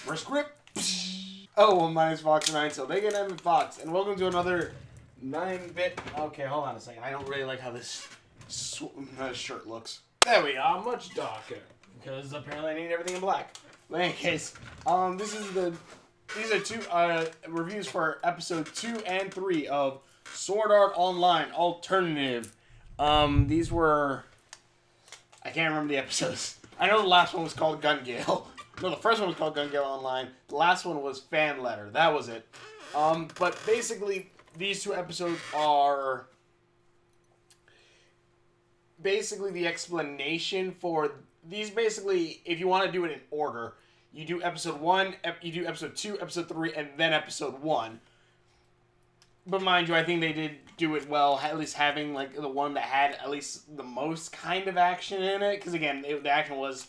First grip. Oh, well, my name is Fox9, so they get M and Fox, and welcome to another 9-bit. Okay, hold on a second. I don't really like how this shirt looks. There we are, much darker, because apparently I need everything in black. But in any case, these are two reviews for episode 2 and 3 of Sword Art Online Alternative. These were, I can't remember the episodes. I know the last one was called Gun Gale. No, the first one was called Gun Gale Online. The last one was Fan Letter. That was it. But basically, these two episodes are basically the explanation for these. Basically, if you want to do it in order, you do episode 1, you do episode 2, episode 3, and then episode 1. But mind you, I think they did do it well, at least having like the one that had at least the most kind of action in it. Because again, the action was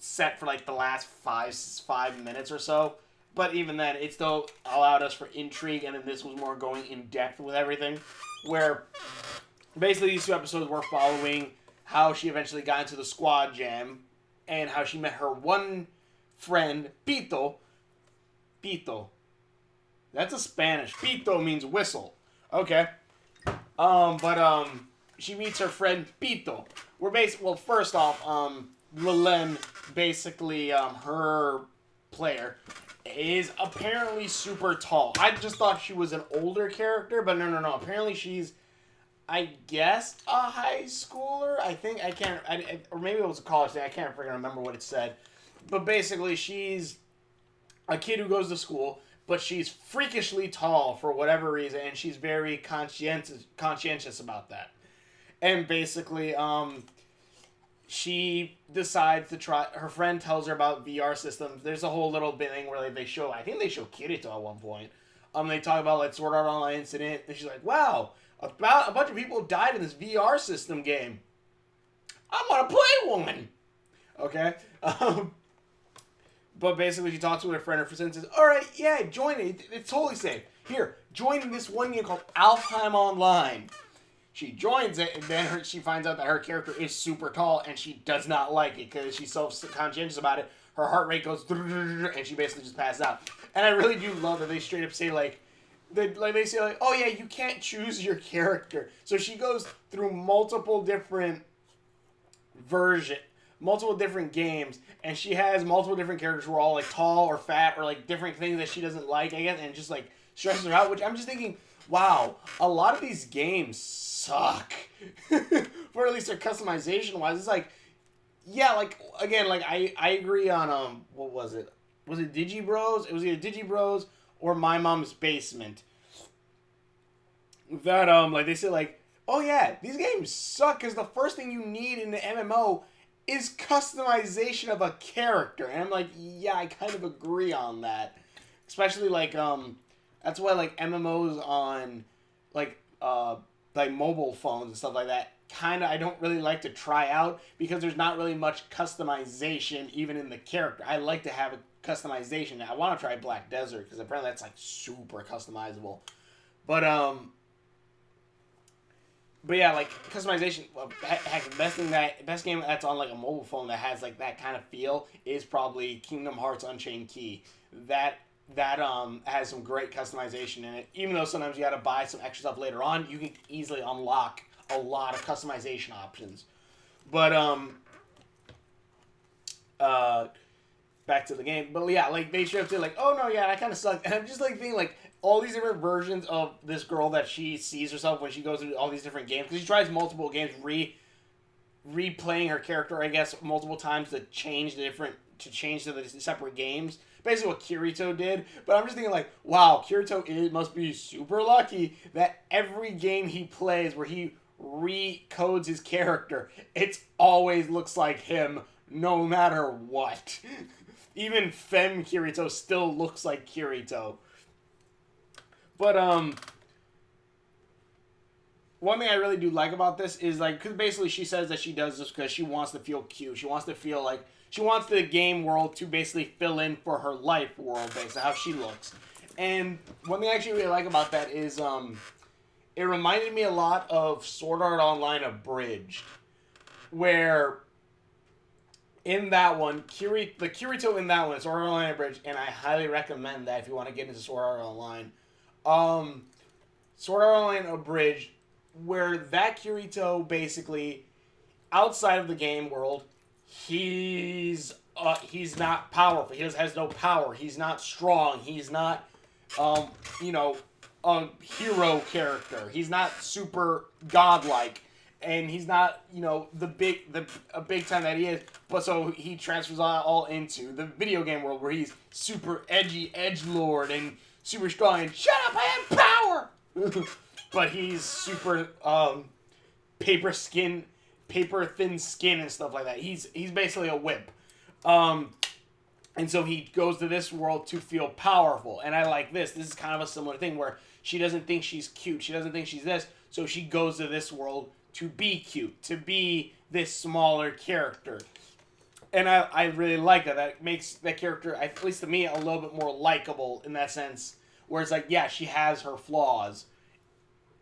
set for like the last five minutes or so. But even then, it still allowed us for intrigue, and then this was more going in depth with everything. Where basically these two episodes were following how she eventually got into the squad jam, and how she met her one friend, Pito. Pito. That's a Spanish. Pito means whistle. Okay. She meets her friend Pito. Well, first off, Lelen, basically, her player, is apparently super tall. I just thought she was an older character, but no. Apparently she's, I guess, a high schooler. Or maybe it was a college thing. I can't freaking remember what it said. But basically, she's a kid who goes to school, but she's freakishly tall for whatever reason, and she's very conscientious about that. And basically, she decides to try. Her friend tells her about VR systems. There's a whole little thing where they show. I think they show Kirito at one point. They talk about like Sword Art Online incident, and she's like, "Wow, about a bunch of people died in this VR system game. I'm gonna play one." Okay. But basically, she talks with her friend. Her friend says, "All right, yeah, join it. It's totally safe. Here, join this one game called Alfheim Online." She joins it, and then she finds out that her character is super tall, and she does not like it because she's so conscientious about it. Her heart rate goes, and she basically just passes out. And I really do love that they straight up say they say "Oh yeah, you can't choose your character." So she goes through multiple different games, and she has multiple different characters who are all like tall or fat or like different things that she doesn't like, I guess, and just like stresses her out. Which I'm just thinking, wow, a lot of these games suck. For at least their customization wise, it's like, yeah, like again, like I agree on what was it? Was it Digibros? It was either Digibros or My Mom's Basement. That like they say like, oh yeah, these games suck because the first thing you need in the MMO is customization of a character. And I'm like, yeah, I kind of agree on that. Especially like that's why like MMOs on like mobile phones and stuff like that kind of I don't really like to try out because there's not really much customization even in the character. I like to have a customization. I want to try Black Desert because apparently that's like super customizable. But yeah, like customization. Heck, the best game that's on like a mobile phone that has like that kind of feel is probably Kingdom Hearts Unchained Key. That has some great customization in it. Even though sometimes you got to buy some extra stuff later on, you can easily unlock a lot of customization options. But back to the game. But yeah, like they show up to like, oh no, yeah, that kind of sucked. And I'm just like thinking like all these different versions of this girl that she sees herself when she goes through all these different games, because she tries multiple games, replaying her character, I guess, multiple times to change to the separate games. Basically what Kirito did. But I'm just thinking like, wow, Kirito must be super lucky that every game he plays where he recodes his character, it always looks like him no matter what. Even Femme Kirito still looks like Kirito. But one thing I really do like about this is like, because basically she says that she does this because she wants to feel cute. She wants to feel like she wants the game world to basically fill in for her life world based on how she looks. And one thing I actually really like about that is it reminded me a lot of Sword Art Online Abridged, where in that one, the Kirito in that one is Sword Art Online Abridged, and I highly recommend that if you want to get into Sword Art Online. Sword Art Online Abridged, where that Kirito basically, outside of the game world, he's not powerful. He has no power. He's not strong. He's not, you know, a hero character. He's not super godlike, and he's not, you know, a big time that he is. But so he transfers all into the video game world where he's super edgy edgelord and super strong and shut up, I have power. But he's super paper thin skin and stuff like that. He's basically a whip. And so he goes to this world to feel powerful. And I like this. This is kind of a similar thing where she doesn't think she's cute. She doesn't think she's this. So she goes to this world to be cute, to be this smaller character. And I really like that. That makes that character, at least to me, a little bit more likable in that sense. Where it's like, yeah, she has her flaws.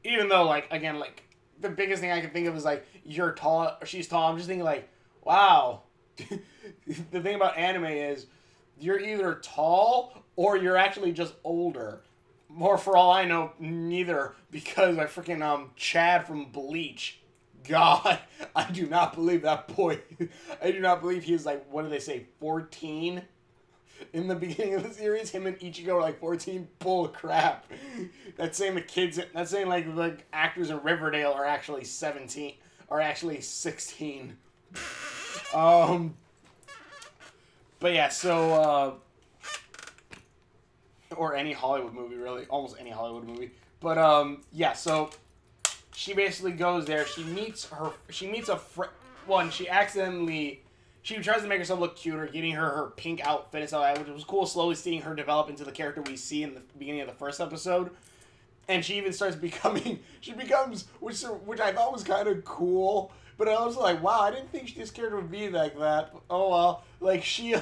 Even though, like, again, like, the biggest thing I can think of is, like, you're tall, or she's tall. I'm just thinking, like, wow. The thing about anime is you're either tall or you're actually just older. More for all I know, neither, because I freaking Chad from Bleach. God, I do not believe that boy. I do not believe he's like, what do they say, 14? In the beginning of the series, him and Ichigo are like 14. Bull crap. That's saying the kids, that's saying like actors in Riverdale are actually 17, are actually 16. But yeah, so, or any Hollywood movie, really. Almost any Hollywood movie. But, yeah, so she basically goes there. She meets a friend. One, she tries to make herself look cuter, getting her pink outfit and stuff like that, which was cool, slowly seeing her develop into the character we see in the beginning of the first episode. And she even starts becoming, which I thought was kind of cool. But I was like, wow, I didn't think this character would be like that. Oh well. Like, she,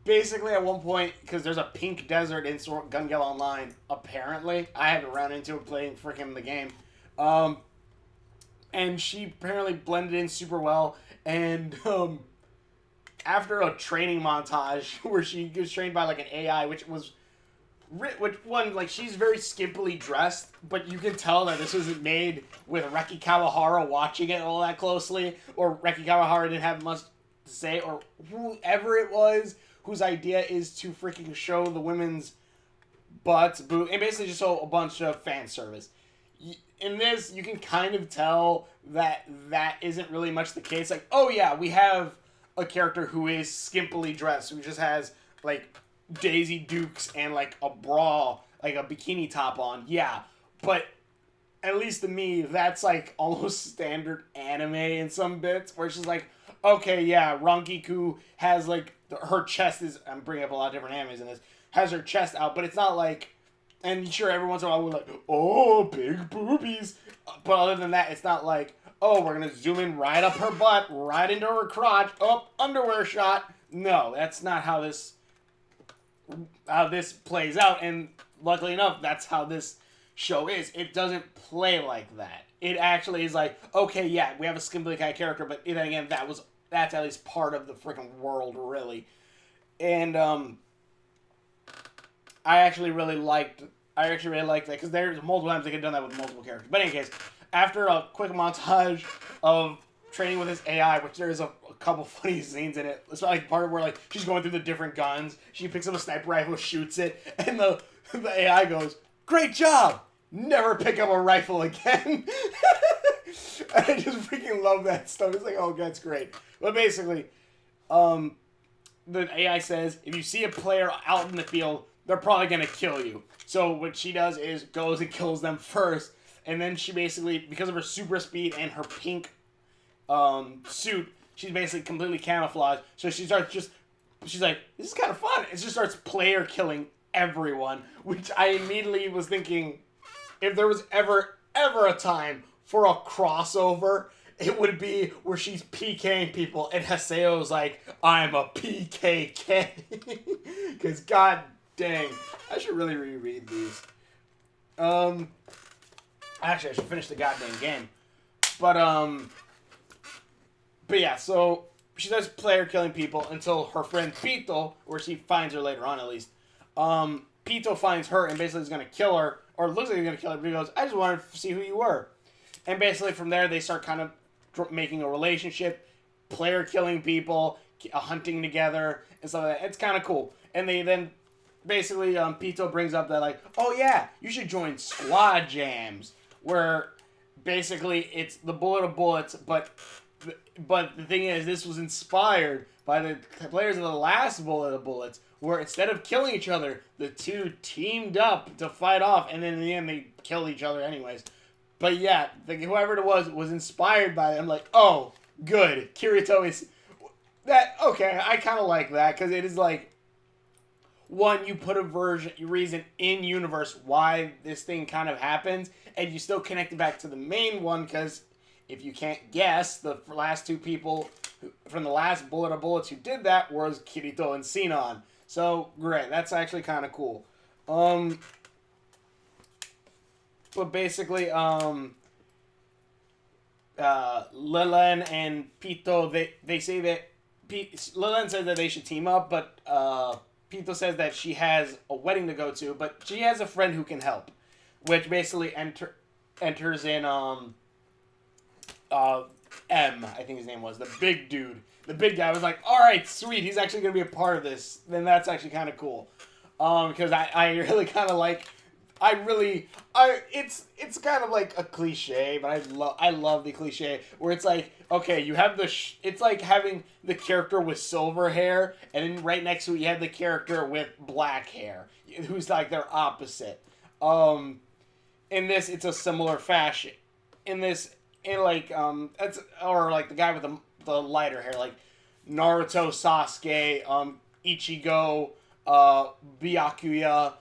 basically at one point, because there's a pink desert in Gun Gale Online, apparently. I haven't run into it playing freaking the game. And she apparently blended in super well. And, after a training montage where she was trained by, like, an AI, which she's very skimpily dressed, but you can tell that this wasn't made with Reki Kawahara watching it all that closely, or Reki Kawahara didn't have much to say, or whoever it was whose idea is to freaking show the women's butts, and basically just show a bunch of fan service. In this, you can kind of tell that isn't really much the case. Like, oh yeah, we have a character who is skimpily dressed, who just has, like, Daisy Dukes and, like, a bra, like a bikini top on. Yeah, but at least to me, that's, like, almost standard anime in some bits, where it's just like, okay, yeah, Rankiku has, like, her chest is, I'm bringing up a lot of different animes in this, has her chest out, but it's not like, and sure, every once in a while we're like, oh, big boobies, but other than that, it's not like, oh, we're gonna zoom in right up her butt, right into her crotch, oh, underwear shot. No, that's not how this plays out, and luckily enough, that's how this show is. It doesn't play like that. It actually is like, okay, yeah, we have a skimpily kind of character, but then again, that's at least part of the freaking world, really. And I actually really liked that, because there's multiple times they could have done that with multiple characters. But in any case, after a quick montage of training with this AI, which there is a couple funny scenes in it. It's like part where, like, she's going through the different guns. She picks up a sniper rifle, shoots it, and the AI goes, "Great job! Never pick up a rifle again." And I just freaking love that stuff. It's like, oh, that's great. But basically, the AI says, if you see a player out in the field, they're probably going to kill you. So what she does is goes and kills them first. And then she basically, because of her super speed and her pink suit, she's basically completely camouflaged. So she's like, this is kind of fun. And she starts player killing everyone, which I immediately was thinking, if there was ever a time for a crossover, it would be where she's PKing people and Haseo's like, I'm a PKK. Because god dang, I should really reread these. Actually, I should finish the goddamn game. But yeah, so she does player killing people until her friend Pito, where she finds her later on at least. Pito finds her and basically is gonna kill her, or looks like he's gonna kill her. But he goes, "I just wanted to see who you were," and basically from there they start kind of making a relationship, player killing people, hunting together and stuff like that. It's kind of cool. And they then basically Pito brings up that like, oh yeah, you should join squad jams, where basically it's the bullet of bullets, but the thing is, this was inspired by the players of the last bullet of bullets, where instead of killing each other, the two teamed up to fight off, and then in the end they killed each other anyways. But yeah, whoever it was inspired by it. I'm like, oh, good. Kirito is that okay? I kind of like that because it is like, one, you put a reason in universe why this thing kind of happens, and you still connect it back to the main one. Because if you can't guess, the last two people from the last bullet of bullets who did that was Kirito and Sinon. So great, that's actually kind of cool. But basically, Lilen and Pito, they say that Lilen says that they should team up, but Pito says that she has a wedding to go to, but she has a friend who can help, which basically enters in M, I think his name was, the big dude. The big guy was like, all right, sweet, he's actually going to be a part of this. Then that's actually kind of cool. Because I really kind of like, it's kind of like a cliche, but I love the cliche where it's like, okay, you have it's like having the character with silver hair, and then right next to it you have the character with black hair, who's like their opposite. In this, it's a similar fashion. That's or like the guy with the lighter hair, like Naruto, Sasuke, Ichigo, Byakuya,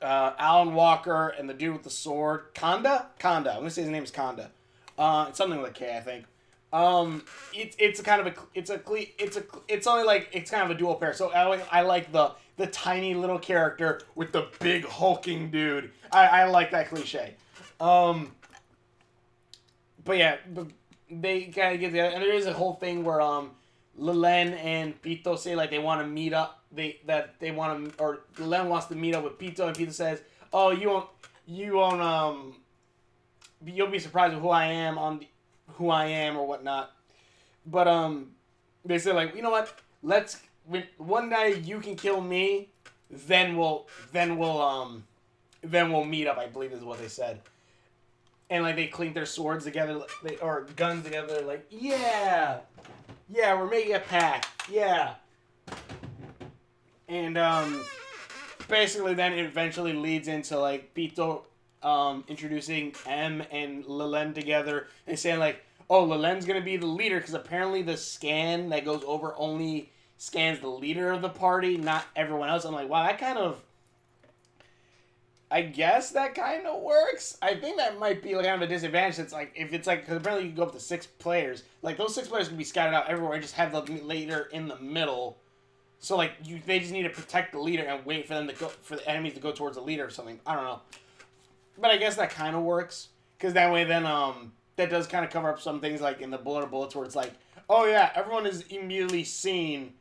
Alan Walker, and the dude with the sword, Kanda. I'm gonna say his name is Kanda. It's something with a K, I think. It's kind of it's only like it's kind of a dual pair. So I like the tiny little character with the big hulking dude. I like that cliche. But yeah, they kind of get together, and there is a whole thing where Lilen and Pito say like they want to meet up. Lilen wants to meet up with Pito, and Pito says, "Oh, you'll be surprised with who I am or whatnot." But they say like, you know what? One day you can kill me, then we'll meet up. I believe is what they said. And like they clink their swords together, or guns together. Like, yeah, we're making a pact. Yeah. And basically, then it eventually leads into like Pito introducing M and Lilen together and saying like, oh, Lilen's gonna be the leader because apparently the scan that goes over only scans the leader of the party, not everyone else. I'm like, wow, I guess that kind of works. I think that might be like kind of a disadvantage. It's like, if it's like, because apparently you can go up to 6 players. Like, those 6 players can be scattered out everywhere and just have the leader in the middle. So, like, they just need to protect the leader and wait for the enemies to go towards the leader or something. I don't know. But I guess that kind of works. Because that way then, that does kind of cover up some things like in the bullet of bullets where it's like, oh yeah, everyone is immediately seen.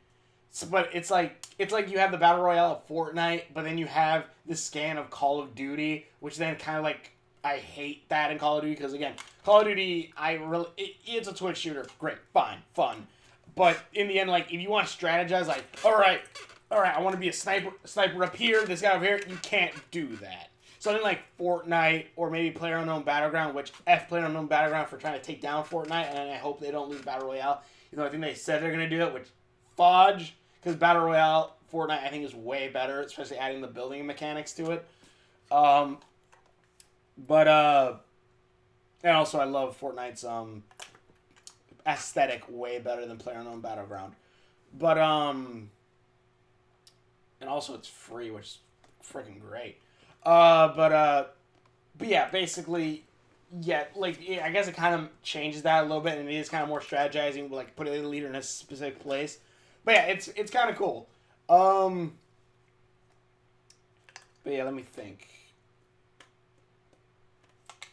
But it's like you have the Battle Royale of Fortnite, but then you have the scan of Call of Duty, which then kind of like, I hate that in Call of Duty, because again, Call of Duty, it's a twitch shooter. Great, fine, fun. But in the end, like, if you want to strategize, like, all right, I want to be a sniper up here, this guy over here, you can't do that. Something like Fortnite, or maybe PlayerUnknown Battleground, which PlayerUnknown Battleground for trying to take down Fortnite, and I hope they don't lose Battle Royale. I think they said they're going to do it, which, fudge. Because Battle Royale, Fortnite, I think is way better, especially adding the building mechanics to it. And also I love Fortnite's aesthetic way better than PlayerUnknown Battleground. But and also it's free, which is freaking great. But yeah, basically, yeah, like, I guess it kind of changes that a little bit, and it is kind of more strategizing, like putting the leader in a specific place. But yeah, it's kind of cool. But yeah, let me think.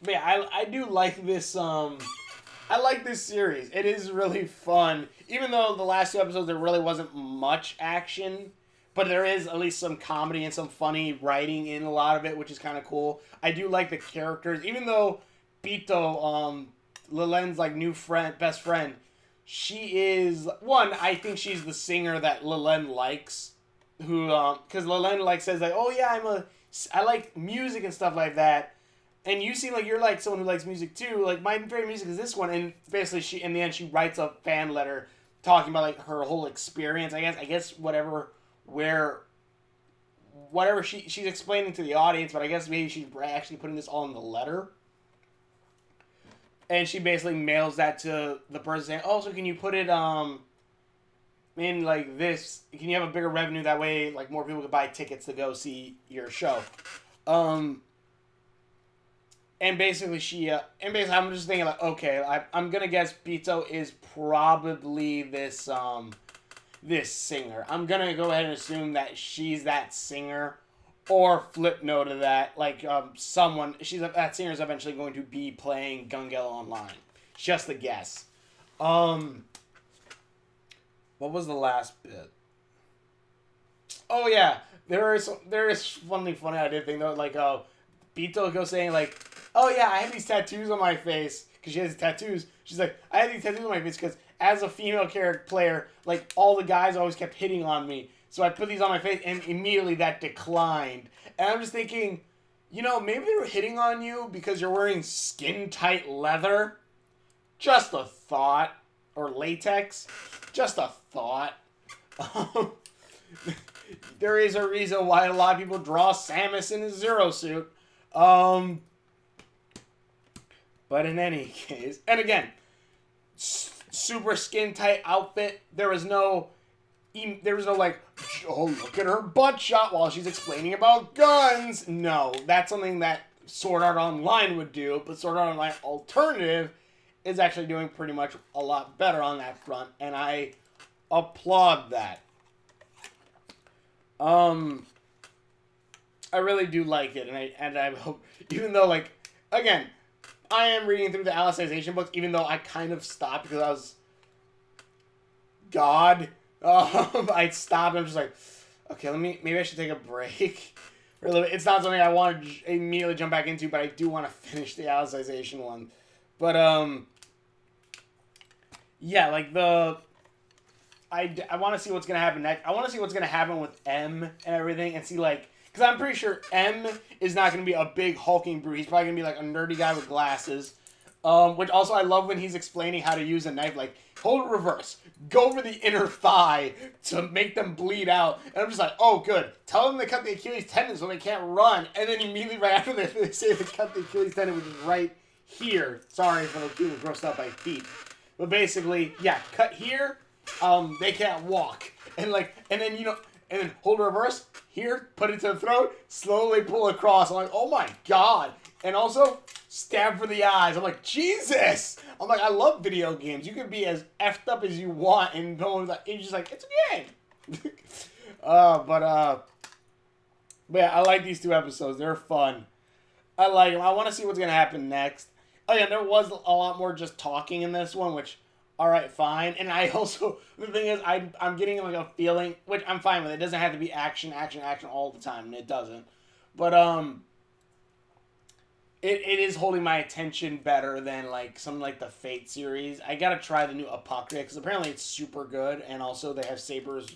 But yeah, I do like this I like this series. It is really fun. Even though the last 2 episodes there really wasn't much action, but there is at least some comedy and some funny writing in a lot of it, which is kind of cool. I do like the characters, even though Pito, Lilen's like new friend, best friend. She is one. I think she's the singer that Lilen likes, who because Lilen like says like, oh yeah, I like music and stuff like that. And you seem like you're like someone who likes music too. Like my favorite music is this one, and basically she in the end she writes a fan letter talking about like her whole experience. I guess whatever she's explaining to the audience, but I guess maybe she's actually putting this all in the letter. And she basically mails that to the person saying, "Oh, so can you put it in like this? Can you have a bigger revenue that way? Like more people could buy tickets to go see your show." And basically I'm just thinking like, okay, I'm gonna guess Pito is probably this this singer. I'm gonna go ahead and assume that she's that singer, or flip note of that, like that singer is eventually going to be playing Gale Online. Just a guess. What was the last bit? Oh yeah, there is something funny I did think though, like Pito goes saying like, oh yeah, I have these tattoos on my face, because she has tattoos. She's like, I have these tattoos on my face because as a female character player, like all the guys always kept hitting on me. So I put these on my face, and immediately that declined. And I'm just thinking, maybe they were hitting on you because you're wearing skin-tight leather. Just a thought. Or latex. Just a thought. There is a reason why a lot of people draw Samus in a Zero suit. But in any case, and again, super skin-tight outfit. There was no like, oh, look at her butt shot while she's explaining about guns. No, that's something that Sword Art Online would do, but Sword Art Online Alternative is actually doing pretty much a lot better on that front, and I applaud that. I really do like it, and I hope, even though, like, again, I am reading through the Alicization books, even though I kind of stopped because I was God. I stopped and I'm just like, okay, maybe I should take a break for a little bit. It's not something I want to immediately jump back into, but I do want to finish the Alicization one. But, yeah, like I want to see what's going to happen next. I want to see what's going to happen with M and everything, and see, like, because I'm pretty sure M is not going to be a big hulking brute. He's probably going to be like a nerdy guy with glasses. Which also I love when he's explaining how to use a knife, like, hold it reverse, go over the inner thigh to make them bleed out. And I'm just like, oh, good. Tell them to cut the Achilles tendon so they can't run. And then immediately right after that, they say they cut the Achilles tendon, which is right here. Sorry for those people grossed out by feet. But basically, yeah, cut here, they can't walk. And then, and then hold reverse, here, put it to the throat, slowly pull across. I'm like, oh my god. And also, stab for the eyes. I'm like, Jesus! I'm like, I love video games. You can be as effed up as you want, and no one's like, it's just like, it's a game. But yeah, I like these 2 episodes. They're fun. I like them. I want to see what's going to happen next. Oh yeah, there was a lot more just talking in this one, which, alright, fine. And I also, the thing is, I'm getting like a feeling, which I'm fine with. It doesn't have to be action all the time, and it doesn't. But, It is holding my attention better than, like, something like the Fate series. I gotta try the new Apocrypha, because apparently it's super good, and also they have Saber's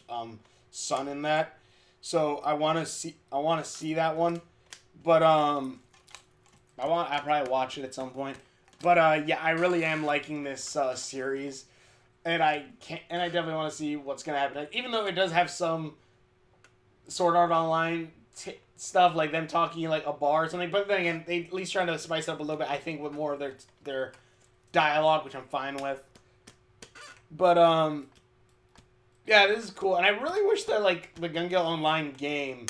son in that. So I wanna see that one. But I'll probably watch it at some point. But yeah, I really am liking this series. And I definitely want to see what's gonna happen. Even though it does have some Sword Art Online stuff, like them talking in like a bar or something, but then again, they at least trying to spice it up a little bit, I think, with more of their dialogue, which I'm fine with. But yeah, this is cool, and I really wish that, like, the Gale Online game,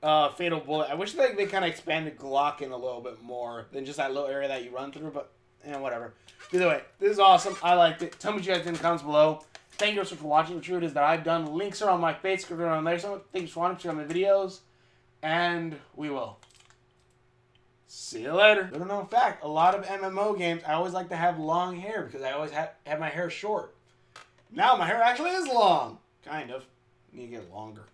Fatal Bullet, I wish that they kind of expanded Glocken a little bit more than just that little area that you run through, but whatever. Either way, this is awesome. I liked it. Tell me what you guys think in the comments below. Thank you so much for watching. What true it is that I've done. Links are on my Facebook and on there. So thank you for watching. Check out my videos. And we will See you later. Little known fact, a lot of MMO games, I always like to have long hair because I always have my hair short. Now my hair actually is long. Kind of. Need to get longer.